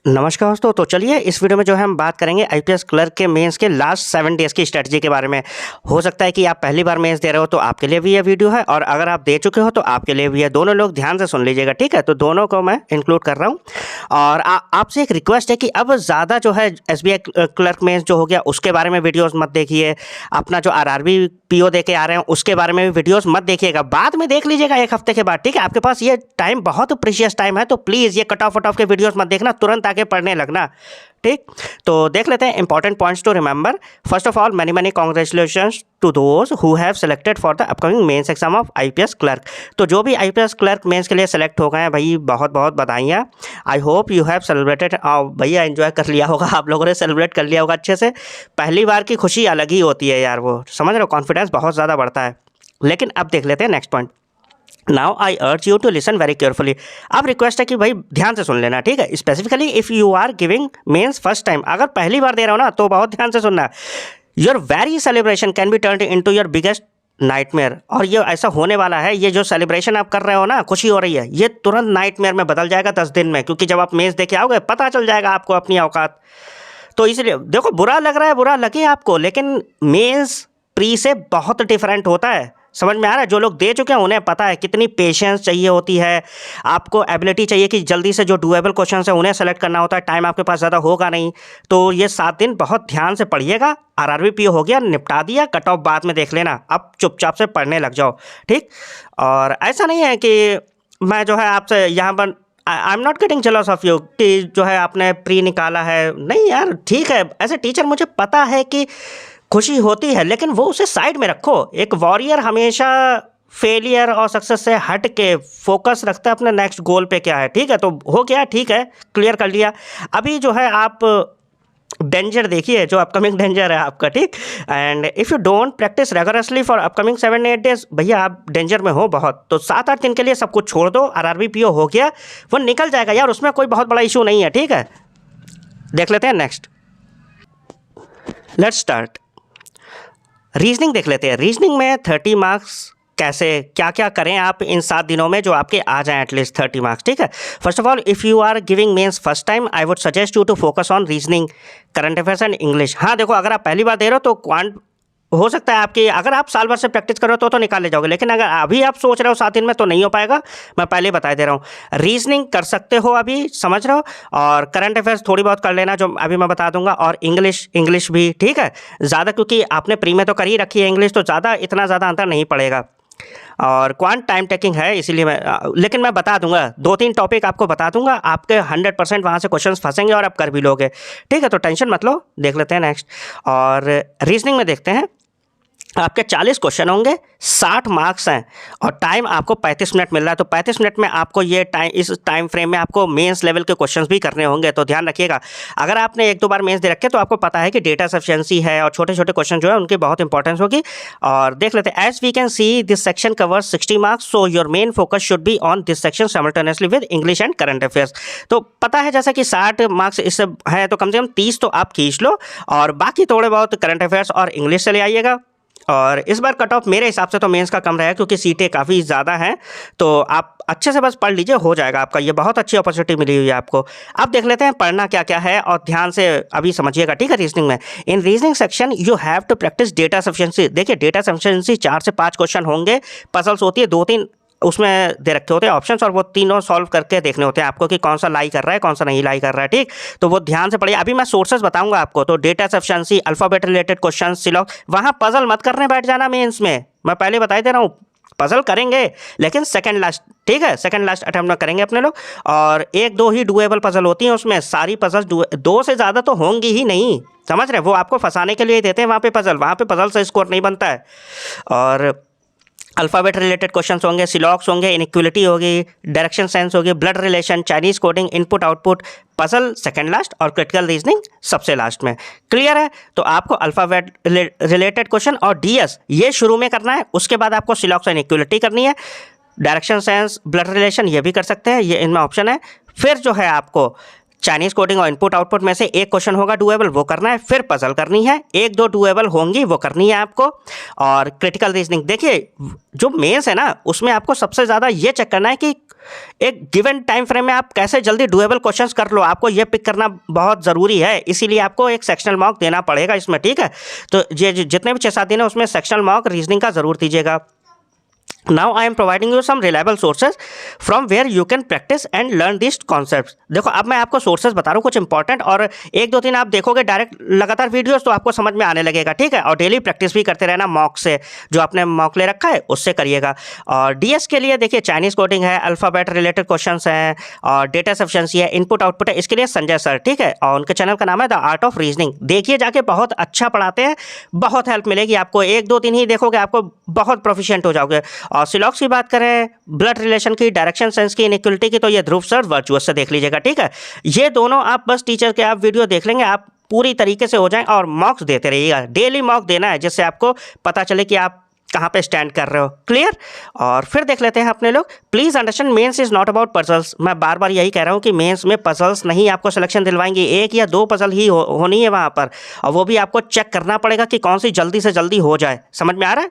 नमस्कार दोस्तों। तो चलिए इस वीडियो में जो है हम बात करेंगे आईपीएस क्लर्क के मेंस के लास्ट 7 डेज़ की स्ट्रेटजी के बारे में। हो सकता है कि आप पहली बार मेंस दे रहे हो तो आपके लिए भी ये वीडियो है, और अगर आप दे चुके हो तो आपके लिए भी है। दोनों लोग ध्यान से सुन लीजिएगा, ठीक है। तो दोनों को मैं इंक्लूड कर रहा हूँ। और आपसे एक रिक्वेस्ट है कि अब ज़्यादा जो है एसबीआई क्लर्क मेंस जो हो गया उसके बारे में वीडियोज़ मत देखिए। अपना जो आरआरबी पीओ दे के आ रहे हैं उसके बारे में भी वीडियोज़ मत देखिएगा, बाद में देख लीजिएगा एक हफ्ते के बाद, ठीक है। आपके पास ये टाइम बहुत प्रीशियस टाइम है, तो प्लीज़ ये कट ऑफ के वीडियोज़ मत देखना, तुरंत आके पढ़ने लगना, ठीक। तो देख लेते हैं important points to remember. First of all, many congratulations to those who have selected for the upcoming mains exam of IPS clerk. तो जो भी आईपीएस क्लर्क मेंस के लिए सेलेक्ट हो गए हैं भाई, बहुत बहुत बधाइयाँ। I hope you have celebrated. भैया एंजॉय कर लिया होगा, आप लोगों ने सेलिब्रेट कर लिया होगा अच्छे से। पहली बार की खुशी अलग ही होती है यार, वो समझ रहे हो, कॉन्फिडेंस बहुत ज़्यादा बढ़ता है। लेकिन अब देख लेते हैं next point. Now I urge you to listen very carefully. अब रिक्वेस्ट है कि भाई ध्यान से सुन लेना, ठीक है। Specifically if you are giving mains first time, अगर पहली बार दे रहा हो ना तो बहुत ध्यान से सुनना। Your very celebration can be turn into your biggest nightmare. और ये ऐसा होने वाला है, ये जो सेलिब्रेशन आप कर रहे हो ना, खुशी हो रही है, ये तुरंत नाइटमेयर में बदल जाएगा 10 दिन में, क्योंकि जब आप मेंस दे के आओगे पता चल जाएगा आपको अपनी औकात। तो इसलिए देखो, बुरा लग रहा है, बुरा लगे आपको, लेकिन मेंस प्री से बहुत डिफरेंट होता है। समझ में आ रहा है? जो लोग दे चुके हैं उन्हें पता है कितनी पेशेंस चाहिए होती है, आपको एबिलिटी चाहिए कि जल्दी से जो डुएबल क्वेश्चन है उन्हें सेलेक्ट करना होता है। टाइम आपके पास ज़्यादा होगा नहीं, तो ये 7 दिन बहुत ध्यान से पढ़िएगा। आरआरबी पीओ हो गया, निपटा दिया, कट ऑफ बाद में देख लेना, अब चुपचाप से पढ़ने लग जाओ, ठीक। और ऐसा नहीं है कि मैं जो है आपसे यहाँ पर I am not getting jealous of you कि जो है आपने प्री निकाला है, नहीं यार, ठीक है। ऐसे टीचर, मुझे पता है कि खुशी होती है, लेकिन वो उसे साइड में रखो। एक वॉरियर हमेशा फेलियर और सक्सेस से हट के फोकस रखता है अपने नेक्स्ट गोल पे क्या है, ठीक है। तो हो गया, ठीक है, क्लियर कर लिया। अभी जो है आप डेंजर देखिए, जो अपकमिंग डेंजर है आपका, ठीक। And if you don't practice regularly for upcoming 7-8 days, भैया आप डेंजर में हो बहुत। तो 7-8 दिन के लिए सब कुछ छोड़ दो। आरआरबी पीओ हो गया, वो निकल जाएगा यार, उसमें कोई बहुत बड़ा इशू नहीं है, ठीक है। देख लेते हैं नेक्स्ट। Let's start. रीजनिंग देख लेते हैं। रीजनिंग में 30 मार्क्स कैसे, क्या क्या करें आप इन 7 दिनों में जो आपके आ जाएं एटलीस्ट 30 मार्क्स, ठीक है। First of all, if you are giving mains first time, I would suggest you to focus on reasoning, current affairs and English. हाँ देखो, अगर आप पहली बार दे रहे हो तो क्वांट हो सकता है आपकी, अगर आप साल भर से प्रैक्टिस करो तो निकाल ले जाओगे, लेकिन अगर अभी आप सोच रहे हो 7 दिन में, तो नहीं हो पाएगा। मैं पहले बता दे रहा हूँ, रीजनिंग कर सकते हो अभी, समझ रहे हो, और करंट अफेयर्स थोड़ी बहुत कर लेना जो अभी मैं बता दूंगा, और इंग्लिश भी, ठीक है। ज़्यादा, क्योंकि आपने प्री में तो कर ही रखी है इंग्लिश, तो इतना ज़्यादा अंतर नहीं पड़ेगा। और क्वांट टाइम टेकिंग है, इसीलिए लेकिन मैं बता दूंगा, 2-3 टॉपिक आपको बता दूंगा, आपके 100% वहाँ से क्वेश्चंस फंसेंगे और आप कर भी लोगे, ठीक है। तो टेंशन मत लो। देख लेते हैं नेक्स्ट। और रीजनिंग में देखते हैं, आपके 40 क्वेश्चन होंगे, 60 मार्क्स हैं, और टाइम आपको 35 मिनट मिल रहा है। तो 35 मिनट में आपको ये टाइम, इस टाइम फ्रेम में आपको मेंस लेवल के क्वेश्चंस भी करने होंगे। तो ध्यान रखिएगा, अगर आपने 1-2 बार मेंस दे रखे तो आपको पता है कि डेटा सफिशिएंसी है, और छोटे छोटे क्वेश्चन जो है उनकी बहुत इंपॉर्टेंस होगी। और देख लेते हैं, as we can see this section covers 60 marks, so your main focus should be on this section simultaneously with English and current affairs. तो पता है जैसा कि 60 मार्क्स इससे है, तो कम से कम 30 तो आप खींच लो, और बाकी थोड़े बहुत करंट अफेयर्स और इंग्लिश से ले आइएगा। और इस बार कट ऑफ मेरे हिसाब से तो मेंस का कम रहेगा, क्योंकि सीटें काफ़ी ज़्यादा हैं। तो आप अच्छे से बस पढ़ लीजिए, हो जाएगा आपका। ये बहुत अच्छी अपॉर्चुनिटी मिली हुई है आपको। अब देख लेते हैं पढ़ना क्या क्या है, और ध्यान से अभी समझिएगा, ठीक है। रीजनिंग में, in reasoning section you have to practice data sufficiency. देखिए, डेटा सफिशिएंसी 4 से 5 क्वेश्चन होंगे, पजल्स होती है 2-3 उसमें दे रखे होते हैं ऑप्शंस, और वो तीनों सॉल्व करके देखने होते हैं आपको कि कौन सा लाई कर रहा है, कौन सा नहीं लाई कर रहा है, ठीक। तो वो ध्यान से पढ़िए। अभी मैं सोर्सेस बताऊंगा आपको। तो data sufficiency, alphabet related question, syllogism, वहाँ पजल मत करने बैठ जाना मेंस में, मैं पहले बता दे रहा हूँ। पजल करेंगे लेकिन सेकंड लास्ट, ठीक है, सेकंड लास्ट अटेम्प्ट में करेंगे अपने लोग। और 1-2 ही डुएबल पजल होती हैं उसमें, सारी पजल 2 से ज़्यादा तो होंगी ही नहीं, समझ रहे। वो आपको फंसाने के लिए देते हैं वहाँ पे पजल से स्कोर नहीं बनता है। और अल्फ़ाबेट रिलेटेड क्वेश्चंस होंगे, सिलॉक्स होंगे, इनइक्वलिटी होगी, डायरेक्शन सेंस होगी, blood relation, Chinese coding, input output, puzzle second last, और क्रिटिकल रीजनिंग सबसे लास्ट में। क्लियर है? तो आपको अल्फ़ाबेट रिलेटेड क्वेश्चन और डीएस ये शुरू में करना है, उसके बाद आपको सिलॉक्स और इनइक्वलिटी करनी है। डायरेक्शन सेंस, ब्लड रिलेशन ये भी कर सकते हैं, ये इनमें ऑप्शन है। फिर जो है आपको चाइनीज़ कोडिंग और इनपुट आउटपुट में से एक क्वेश्चन होगा डुएबल, वो करना है। फिर पजल करनी है, 1-2 डुएबल होंगी, वो करनी है आपको। और क्रिटिकल रीजनिंग, देखिए जो मेंस है ना, उसमें आपको सबसे ज़्यादा ये चेक करना है कि एक गिवन टाइम फ्रेम में आप कैसे जल्दी डुएबल क्वेश्चंस कर लो, आपको ये पिक करना बहुत ज़रूरी है, इसीलिए आपको एक सेक्शनल मॉक देना पड़ेगा इसमें, ठीक है। तो ये जितने भी 6-7 दिन है उसमें सेक्शनल मॉक रीजनिंग का ज़रूर दीजिएगा। Now I am providing you some reliable sources from where you can practice and learn these concepts। देखो अब मैं आपको सोर्सेज बता रहा हूँ कुछ इंपॉर्टेंट, और 1-2 दिन आप देखोगे डायरेक्ट लगातार वीडियोस तो आपको समझ में आने लगेगा, ठीक है। और डेली प्रैक्टिस भी करते रहना मॉक से, जो आपने मॉक ले रखा है उससे करिएगा। और डीएस के लिए देखिए चाइनीज़ कोडिंग है, अल्फ़ाबेट रिलेटेड क्वेश्चंस हैं, और डेटा सफिशिएंसी है, इनपुट आउटपुट है, इसके लिए संजय सर, ठीक है। और उनके चैनल का नाम है द आर्ट ऑफ रीजनिंग, देखिए जाके, बहुत अच्छा पढ़ाते हैं, बहुत हेल्प मिलेगी आपको। 1-2 दिन ही देखोगे आपको बहुत प्रोफिशिएंट हो जाओगे। और सिलॉक्स की बात करें, ब्लड रिलेशन की, डायरेक्शन सेंस की, इनइक्वलिटी की, तो ये ध्रुव सर वर्चुअस से देख लीजिएगा, ठीक है। ये दोनों आप बस टीचर के आप वीडियो देख लेंगे, आप पूरी तरीके से हो जाएं। और मॉक्स देते रहिएगा, डेली मॉक देना है, जिससे आपको पता चले कि आप कहाँ पे स्टैंड कर रहे हो, क्लियर। और फिर देख लेते हैं अपने लोग, please understand mains is not about puzzles. मैं बार बार यही कह रहा हूँ कि मेंस में पजल्स नहीं आपको सिलेक्शन दिलवाएंगे, 1 या 2 पजल ही होनी है वहाँ पर, और वो भी आपको चेक करना पड़ेगा कि कौन सी जल्दी से जल्दी हो जाए। समझ में आ रहा है?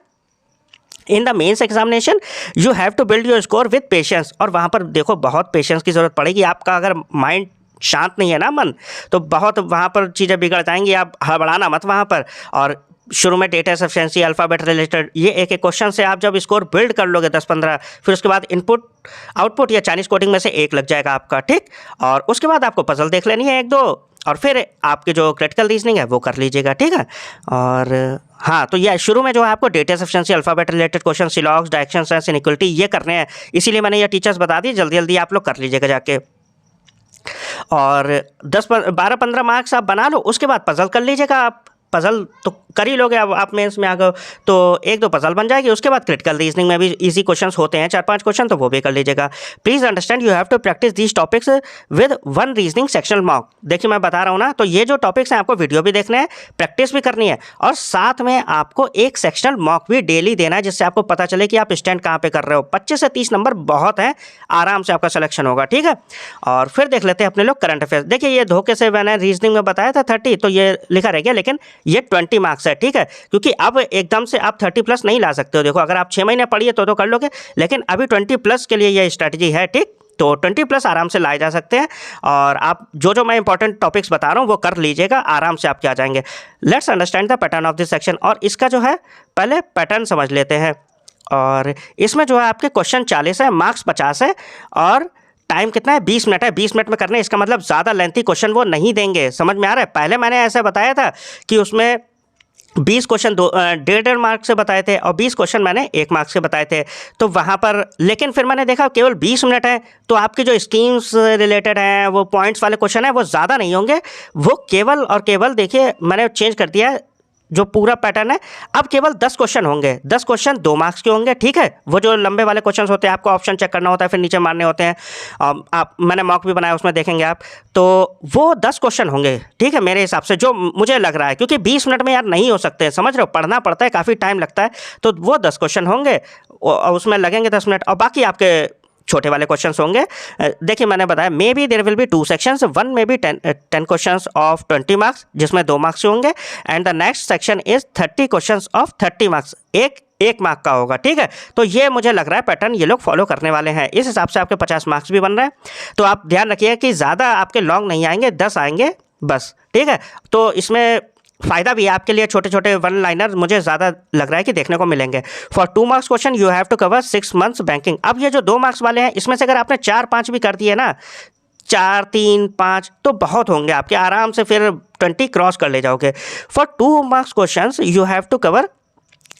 In the mains examination you have to build your score with patience. और वहाँ पर देखो बहुत पेशेंस की ज़रूरत पड़ेगी। आपका अगर माइंड शांत नहीं है ना, मन, तो बहुत वहाँ पर चीज़ें बिगड़ जाएंगी। आप हड़बड़ाना मत वहाँ पर। और शुरू में डेटा सफिशिएंसी, अल्फ़ाबेट रिलेटेड, ये एक क्वेश्चन से आप जब स्कोर बिल्ड कर लोगे 10-15, फिर उसके बाद इनपुट आउटपुट या चाइनीज़ कोडिंग में से एक लग जाएगा आपका, ठीक। और उसके बाद आपको पजल देख लेनी है 1-2, और फिर आपके जो क्रिटिकल रीजनिंग है वो कर लीजिएगा, ठीक है। और हाँ, तो ये शुरू में जो है आपको data sufficiency, alphabet related question, syllogisms, direction sense, inequality, ये करने हैं, इसीलिए मैंने ये टीचर्स बता दी, जल्दी जल्दी आप लोग कर लीजिएगा जाके। और 12-15 मार्क्स आप बना लो, उसके बाद पजल कर लीजिएगा आप। पजल तो कर ही लोगे, अब आप मेंस में आ गए तो 1-2 पजल बन जाएगी। उसके बाद क्रिटिकल रीजनिंग में भी इजी क्वेश्चंस होते हैं, 4-5 क्वेश्चन, तो वो भी कर लीजिएगा। Please understand you have to practice these topics with 1 reasoning sectional mock. देखिए मैं बता रहा हूँ ना, तो ये जो टॉपिक्स हैं आपको वीडियो भी देखने हैं, प्रैक्टिस भी करनी है, और साथ में आपको एक सेक्शनल मॉक भी डेली देना है, जिससे आपको पता चले कि आप स्टैंड कहाँ पे कर रहे हो। 25 से 30 नंबर बहुत हैं, आराम से आपका सिलेक्शन होगा, ठीक है। और फिर देख लेते हैं अपने लोग करंट अफेयर्स। देखिए ये धोखे से मैंने रीजनिंग में बताया था 30, तो ये लिखा रह गया, लेकिन ये 20 मार्क्स है, ठीक है। क्योंकि अब एकदम से आप 30+ नहीं ला सकते हो। देखो अगर आप 6 महीने पढ़िए तो कर लोगे, लेकिन अभी 20+ के लिए ये स्ट्रैटेजी है, ठीक। तो 20+ आराम से लाए जा सकते हैं। और आप जो मैं इंपॉर्टेंट टॉपिक्स बता रहा हूँ वो कर लीजिएगा, आराम से आपके आ जाएंगे। Let's understand the pattern of this section. और इसका जो है पहले पैटर्न समझ लेते हैं। और इसमें जो है आपके क्वेश्चन 40 है, मार्क्स 50 है, और टाइम कितना है, 20 मिनट है। 20 मिनट में करने, इसका मतलब ज़्यादा लेंथी क्वेश्चन वो नहीं देंगे। समझ में आ रहा है? पहले मैंने ऐसा बताया था कि उसमें 20 क्वेश्चन 1.5 मार्क्स से बताए थे, और 20 क्वेश्चन मैंने 1 मार्क्स से बताए थे। तो वहाँ पर लेकिन फिर मैंने देखा केवल 20 मिनट है, तो आपकी जो स्कीम्स रिलेटेड हैं, वो पॉइंट्स वाले क्वेश्चन हैं, वो ज़्यादा नहीं होंगे। वो केवल और केवल, देखिए मैंने चेंज कर दिया है जो पूरा पैटर्न है, अब केवल 10 क्वेश्चन होंगे। 10 क्वेश्चन 2 मार्क्स के होंगे, ठीक है। वो जो लंबे वाले क्वेश्चन होते हैं, आपको ऑप्शन चेक करना होता है, फिर नीचे मारने होते हैं। आप मैंने मॉक भी बनाया, उसमें देखेंगे आप, तो वो 10 क्वेश्चन होंगे, ठीक है, मेरे हिसाब से जो मुझे लग रहा है। क्योंकि 20 मिनट में यार नहीं हो सकते, समझ रहे हो, पढ़ना पड़ता है, काफ़ी टाइम लगता है। तो वो 10 क्वेश्चन होंगे, उसमें लगेंगे 10 मिनट, और बाकी आपके छोटे वाले क्वेश्चंस होंगे। देखिए मैंने बताया, may be there will be 2 sections, one may be 10 questions of 20 marks, जिसमें 2 मार्क्स होंगे, and the next section is 30 questions of 30 marks, एक मार्क का होगा, ठीक है। तो ये मुझे लग रहा है पैटर्न ये लोग फॉलो करने वाले हैं। इस हिसाब से आपके 50 मार्क्स भी बन रहे हैं। तो आप ध्यान रखिए कि ज़्यादा आपके लॉन्ग नहीं आएंगे, 10 आएंगे बस, ठीक है। तो इसमें फ़ायदा भी है आपके लिए, छोटे छोटे 1 लाइनर मुझे ज़्यादा लग रहा है कि देखने को मिलेंगे। For 2 marks question you have to cover 6 months banking. अब ये जो 2 मार्क्स वाले हैं, इसमें से अगर आपने 4-5 भी कर दिए ना, 4, 3, 5, तो बहुत होंगे आपके, आराम से फिर 20 क्रॉस कर ले जाओगे। For 2 marks question you have to cover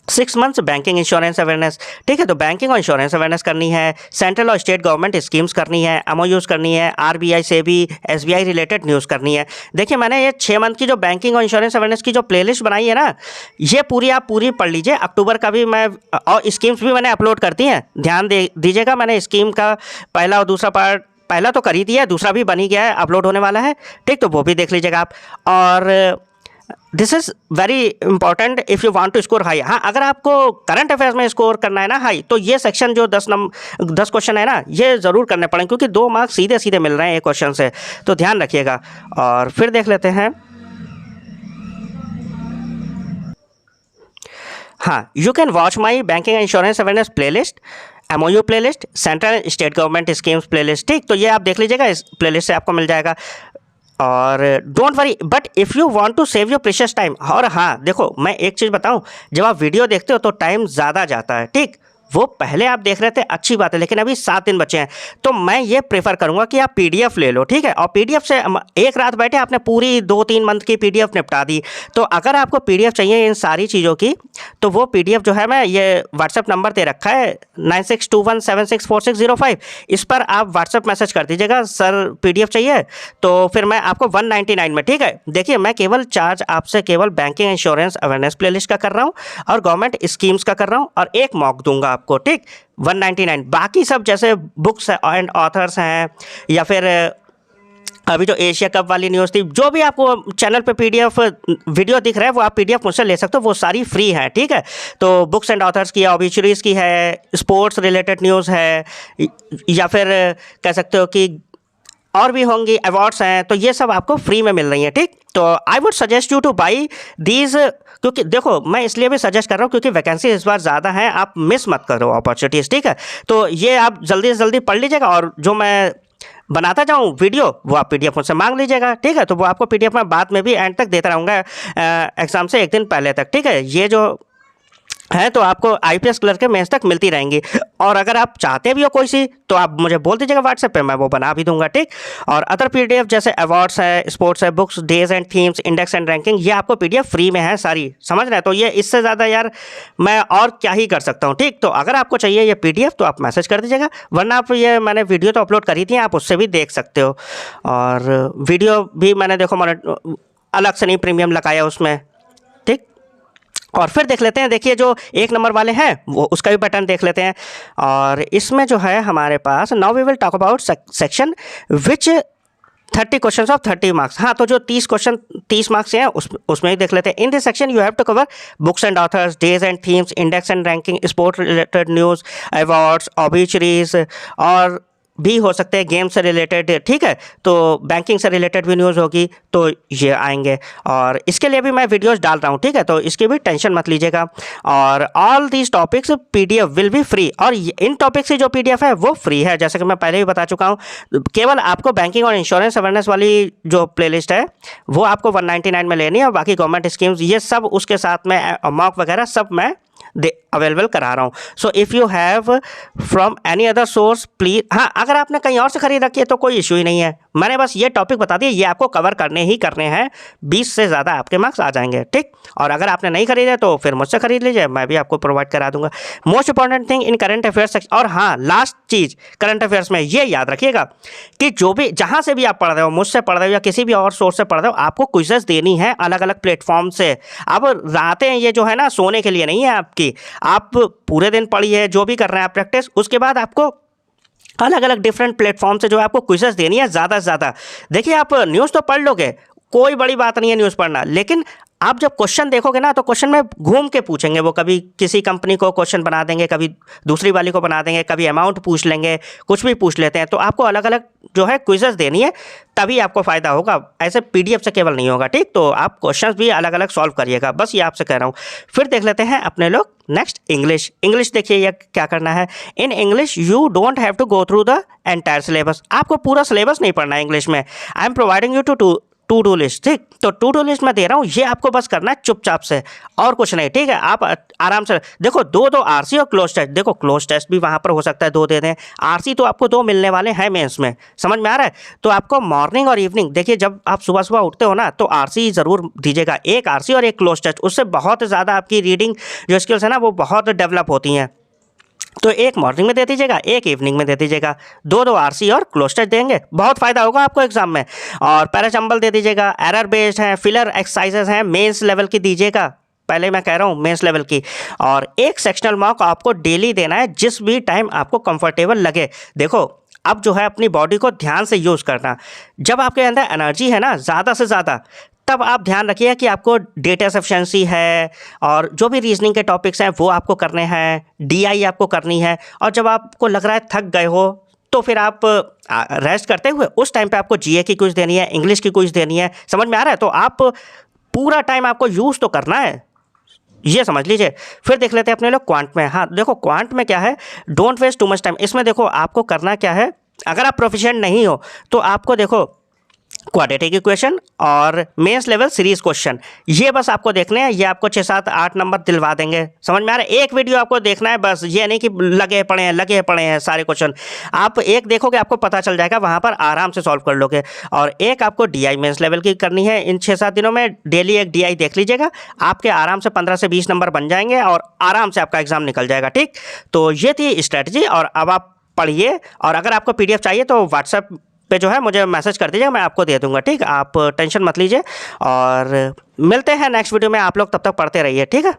6 months banking insurance awareness, ठीक है। तो बैंकिंग और इंश्योरेंस अवेयरनेस करनी है, सेंट्रल और स्टेट गवर्नमेंट स्कीम्स करनी है, MOUs करनी है, RBI से भी SBI रिलेटेड न्यूज़ करनी है। देखिए मैंने ये 6 मंथ की जो बैंकिंग और इंश्योरेंस अवेयरनेस की जो प्लेलिस्ट बनाई है ना, ये पूरी आप पूरी पढ़ लीजिए। अक्टूबर का भी मैं, और स्कीम्स भी मैंने अपलोड कर दी हैं, ध्यान दीजिएगा। मैंने स्कीम का पहला और दूसरा पार्ट, पहला तो कर ही दिया है, दूसरा भी बन ही गया है, अपलोड होने वाला है, ठीक। तो वो भी देख लीजिएगा आप। और this is very important if you want to score high. हाँ, अगर आपको करंट अफेयर्स में स्कोर करना है ना हाई, तो ये सेक्शन जो 10 क्वेश्चन है ना, ये ज़रूर करने पड़ेंगे, क्योंकि 2 मार्क्स सीधे सीधे मिल रहे हैं एक क्वेश्चन से, तो ध्यान रखिएगा। और फिर देख लेते हैं, हाँ, you can watch my banking and insurance awareness playlist MOU playlist, central state government schemes playlist, ठीक। तो ये आप देख लीजिएगा, इस प्लेलिस्ट से आपको मिल जाएगा। और don't worry, but if you want to save your precious time, और हाँ देखो मैं एक चीज़ बताऊं, जब आप वीडियो देखते हो तो टाइम ज़्यादा जाता है, ठीक। वो पहले आप देख रहे थे अच्छी बात है, लेकिन अभी 7 दिन बचे हैं, तो मैं ये प्रेफर करूंगा कि आप PDF ले लो, ठीक है। और PDF से एक रात बैठे आपने पूरी 2-3 मंथ की PDF निपटा दी। तो अगर आपको PDF चाहिए इन सारी चीज़ों की, तो वो PDF जो है मैं ये व्हाट्सएप नंबर दे रखा है 9621764605, इस पर आप व्हाट्सएप मैसेज कर दीजिएगा, सर PDF चाहिए, तो फिर मैं आपको 199 में, ठीक है। देखिए मैं केवल चार्ज आपसे केवल बैंकिंग इंश्योरेंस अवेयरनेस प्लेलिस्ट का कर रहा हूँ और गवर्नमेंट स्कीम्स का कर रहा हूँ, और एक मॉक दूंगा आपको, ठीक, 199। बाकी सब जैसे बुक्स एंड ऑथर्स हैं, या फिर अभी जो एशिया कप वाली न्यूज़ थी, जो भी आपको चैनल पे PDF वीडियो दिख रहा है वो आप PDF मुझसे ले सकते हो, वो सारी फ्री है, ठीक है। तो बुक्स एंड ऑथर्स की, ऑब्ituaries की है, स्पोर्ट्स रिलेटेड न्यूज़ है, या फिर कह सकते हो कि और भी होंगी, अवार्ड्स हैं, तो ये सब आपको फ्री में मिल रही हैं, ठीक। तो आई would suggest you two by these, क्योंकि देखो मैं इसलिए भी सजेस्ट कर रहा हूँ क्योंकि वैकेंसी इस बार ज़्यादा है, आप मिस मत करो अपॉर्चुनिटीज़, ठीक है। तो ये आप जल्दी से जल्दी पढ़ लीजिएगा, और जो मैं बनाता जाऊँ वीडियो वो आप PDF मुझसे मांग लीजिएगा, ठीक है। तो वो आपको PDF में बाद में भी एंड तक देता रहूँगा, एग्ज़ाम से एक दिन पहले तक, ठीक है। ये जो है तो आपको IPS क्लर्क के मेंस तक मिलती रहेंगी, और अगर आप चाहते भी हो कोई सी तो आप मुझे बोल दीजिएगा व्हाट्सएप पे, मैं वो बना भी दूंगा, ठीक। और अदर PDF जैसे अवार्ड्स है, स्पोर्ट्स है, books, days and themes, index and ranking, ये आपको PDF फ्री में है सारी, समझ रहे हैं। तो ये इससे ज़्यादा यार मैं और क्या ही कर सकता हूँ, ठीक। तो अगर आपको चाहिए ये PDF तो आप मैसेज कर दीजिएगा, वरना आप ये मैंने वीडियो तो अपलोड करी थी, आप उससे भी देख सकते हो। और वीडियो भी मैंने देखो अलग से नहीं प्रीमियम लगाया उसमें, ठीक। और फिर देख लेते हैं, देखिए जो 1 नंबर वाले हैं वो उसका भी पैटर्न देख लेते हैं। और इसमें जो है हमारे पास, now we will talk about section which 30 question of 30 marks. हाँ, तो जो 30 क्वेश्चन 30 मार्क्स हैं उसमें ही देख लेते हैं। In this section you have to cover books and authors, days and themes, index and ranking, sport related news, awards, obituaries, और भी हो सकते हैं गेम से रिलेटेड, ठीक है। तो बैंकिंग से रिलेटेड भी न्यूज़ होगी, तो ये आएंगे, और इसके लिए भी मैं वीडियोस डाल रहा हूँ, ठीक है। तो इसकी भी टेंशन मत लीजिएगा। और all these topics PDF will be free, और इन टॉपिक्स की जो PDF है वो फ्री है, जैसे कि मैं पहले भी बता चुका हूँ। केवल आपको बैंकिंग और इंश्योरेंस अवेयरनेस वाली जो प्लेलिस्ट है वो आपको 199 में लेनी है, और बाकी गवर्नमेंट स्कीम्स ये सब उसके साथ में मॉक वगैरह सब मैं अवेलेबल करा रहा हूँ। So if you have from any other source please, हाँ अगर आपने कहीं और से खरीद रखी है तो कोई इशू ही नहीं है, मैंने बस ये टॉपिक बता दिया, ये आपको कवर करने ही करने हैं, 20 से ज़्यादा आपके मार्क्स आ जाएंगे, ठीक। और अगर आपने नहीं खरीदे तो फिर मुझसे खरीद लीजिए, मैं भी आपको प्रोवाइड करा दूंगा। Most important thing in current affairs, और हाँ लास्ट चीज़ करंट अफेयर्स में ये याद रखिएगा कि जो भी जहाँ से भी आप पढ़ रहे हो, मुझसे पढ़ रहे हो या किसी भी और सोर्स से पढ़ रहे हो, आपको क्विज़ेस देनी है अलग अलग प्लेटफॉर्म से। अब रातें ये जो है ना सोने के लिए नहीं है आपकी, आप पूरे दिन पढ़िए, जो भी कर रहे हैं आप प्रैक्टिस, उसके बाद आपको अलग अलग डिफरेंट प्लेटफॉर्म से जो है आपको क्विज़ेस देनी है ज़्यादा से ज़्यादा। देखिए आप न्यूज़ तो पढ़ लोगे, कोई बड़ी बात नहीं है न्यूज़ पढ़ना, लेकिन आप जब क्वेश्चन देखोगे ना तो क्वेश्चन में घूम के पूछेंगे, वो कभी किसी कंपनी को क्वेश्चन बना देंगे, कभी दूसरी वाली को बना देंगे, कभी अमाउंट पूछ लेंगे, कुछ भी पूछ लेते हैं। तो आपको अलग अलग जो है क्विज़ेस देनी है, तभी आपको फ़ायदा होगा, ऐसे PDF से केवल नहीं होगा, ठीक। तो आप क्वेश्चंस भी अलग अलग सॉल्व करिएगा, बस ये आपसे कह रहा हूँ। फिर देख लेते हैं अपने लोग नेक्स्ट इंग्लिश। इंग्लिश देखिए ये क्या करना है। In English you don't have to go through the entire syllabus, आपको पूरा सिलेबस नहीं पढ़ना है इंग्लिश में। I am providing you to do list, ठीक। तो टू डू लिस्ट मैं दे रहा हूँ, ये आपको बस करना है चुपचाप से, और कुछ नहीं, ठीक है। आप आराम से देखो, दो RC और क्लोज टेस्ट, देखो क्लोज टेस्ट भी वहाँ पर हो सकता है 2 दे दें, RC तो आपको 2 मिलने वाले हैं मेंस में, समझ में आ रहा है। तो आपको मॉर्निंग और इवनिंग, देखिए जब आप सुबह सुबह उठते हो ना तो RC ज़रूर दीजिएगा, एक RC और एक क्लोज टेस्ट, उससे बहुत ज़्यादा आपकी रीडिंग जो स्किल्स है ना वो बहुत डेवलप होती हैं। तो एक मॉर्निंग में दे दीजिएगा, एक इवनिंग में दे दीजिएगा, 2 RC और क्लोज टेस्ट देंगे, बहुत फ़ायदा होगा आपको एग्जाम में। और पैराचंबल दे दीजिएगा, एरर बेस्ड है, फिलर एक्सरसाइजेस हैं, मेंस लेवल की दीजिएगा, पहले मैं कह रहा हूँ मेंस लेवल की। और एक सेक्शनल मॉक आपको डेली देना है, जिस भी टाइम आपको कंफर्टेबल लगे। देखो अब जो है अपनी बॉडी को ध्यान से यूज़ करना, जब आपके अंदर एनर्जी है ना ज़्यादा से ज़्यादा, तब आप ध्यान रखिए कि आपको डेटा सफिशिएंसी है, और जो भी रीजनिंग के टॉपिक्स हैं वो आपको करने हैं, DI आपको करनी है। और जब आपको लग रहा है थक गए हो तो फिर आप रेस्ट करते हुए उस टाइम पे आपको GA की क्विज देनी है, इंग्लिश की क्विज देनी है, समझ में आ रहा है। तो आप पूरा टाइम आपको यूज़ तो करना है, ये समझ लीजिए। फिर देख लेते हैं अपने लोग क्वांट में। हाँ देखो क्वांट में क्या है, don't waste too much time. इसमें देखो आपको करना क्या है, अगर आप प्रोफिशिएंट नहीं हो तो आपको देखो क्वाड्रेटिक इक्वेशन और मेंस लेवल सीरीज क्वेश्चन, ये बस आपको देखने हैं। ये आपको 6 7 8 नंबर दिलवा देंगे, समझ में आ रहा है। एक वीडियो आपको देखना है बस, ये नहीं कि लगे पड़े हैं सारे क्वेश्चन। आप एक देखोगे आपको पता चल जाएगा, वहाँ पर आराम से सॉल्व कर लोगे। और एक आपको डीआई मेंस लेवल की करनी है। इन 6 7 दिनों में डेली एक डीआई देख लीजिएगा, आपके आराम से 15 से 20 नंबर बन जाएंगे और आराम से आपका एग्जाम निकल जाएगा। ठीक, तो ये थी स्ट्रैटेजी। और अब आप पढ़िए, और अगर आपको पीडीएफ चाहिए तो व्हाट्सएप पे जो है मुझे मैसेज कर दीजिएगा, मैं आपको दे दूंगा। ठीक, आप टेंशन मत लीजिए। और मिलते हैं नेक्स्ट वीडियो में। आप लोग तब तक पढ़ते रहिए, ठीक है।